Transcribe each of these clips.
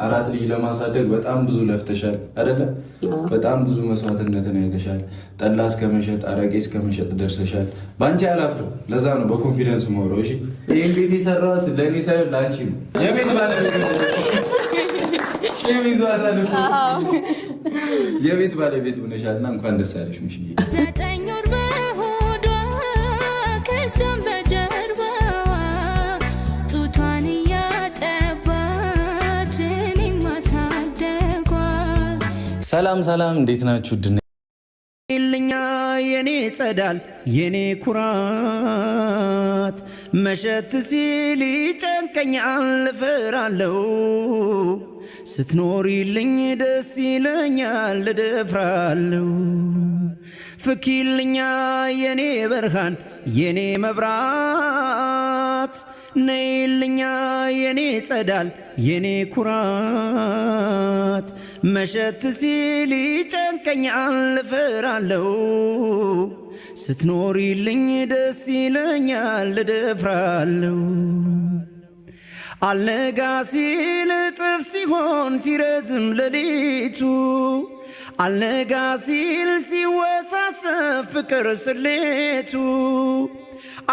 አራት ልጅ ለማሳደግ በጣም ብዙ ለፍተሻል አይደለ? በጣም ብዙ መስዋዕትነትን አይተሻል። ጠላ እስከመሸጥ አረቄ እስከመሸጥ ደርሰሻል። በአንቺ አላፍርም። ለዛ ነው በኮንፊደንስ የማወራው። እሺ ይሄን ቤት የሰራሁት ለእኔ ሳይሆን ለአንቺ ነው። የቤት ባለቤት ሆነሻልና እንኳን ደስ ያለሽ ሙሽዬ። ሰላም ሰላም፣ እንዴት ናችሁ? ልኛ የኔ ጸዳል የኔ ኩራት መሸት ሲል ይጨንቀኛል እፈራለሁ። ስትኖሪልኝ ደስ ይለኛል እደፍራለሁ። ፍኪልኛ የኔ ብርሃን የኔ መብራት ነይልኛ የኔ ጸዳል የኔ ኩራት መሸት ሲል ይጨንቀኛል እፈራለሁ። ስትኖሪልኝ ደስ ይለኛል እደፍራለሁ። አልነጋ ሲል እጥፍ ሲሆን ሲረዝም ሌሊቱ አልነጋ ሲል ሲወሳሰብ ፍቅር ስሌቱ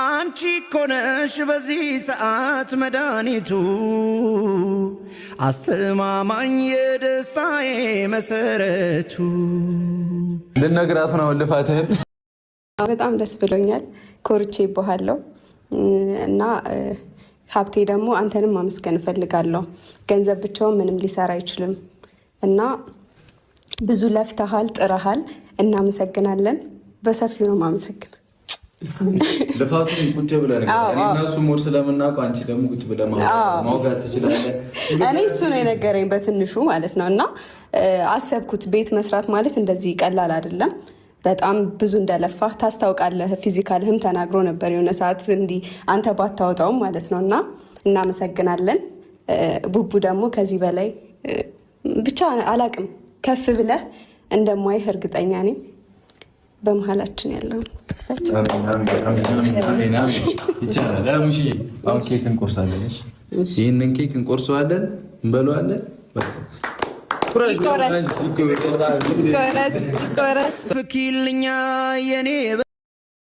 አንቺ እኮ ነሽ በዚህ ሰዓት መድኃኒቱ አስተማማኝ የደስታዬ መሰረቱ። ልነግራት ነው ልፋትህን። በጣም ደስ ብሎኛል። ኮርቼ ይባሃለሁ እና ሀብቴ ደግሞ አንተንም ማመስገን እፈልጋለሁ። ገንዘብ ብቻውን ምንም ሊሰራ አይችልም እና ብዙ ለፍተሃል፣ ጥረሃል። እናመሰግናለን። በሰፊው ነው ማመሰግን። ልፋቱን ቁጭ ብለን እና እሱ ሞር ስለምናውቀው አንቺ ደግሞ ቁጭ ብለን ማውጋት ትችላለህ። እኔ እሱ ነው የነገረኝ በትንሹ ማለት ነው። እና አሰብኩት ቤት መስራት ማለት እንደዚህ ቀላል አይደለም። በጣም ብዙ እንደለፋህ ታስታውቃለህ። ፊዚካልህም ተናግሮ ነበር የሆነ ሰዓት እንዲህ አንተ ባታወጣውም ማለት ነው። እና እናመሰግናለን። ቡቡ ደግሞ ከዚህ በላይ ብቻ አላቅም ከፍ ብለህ እንደማይህ እርግጠኛ ነኝ። በመሀላችን ያለውን ክፍተት ይቻላል። አሁን ኬክ እንቆርሳለን። ይህንን ኬክ እንቆርሰዋለን፣ እንበለዋለን። ኮረስ ፍኪልኛ የኔ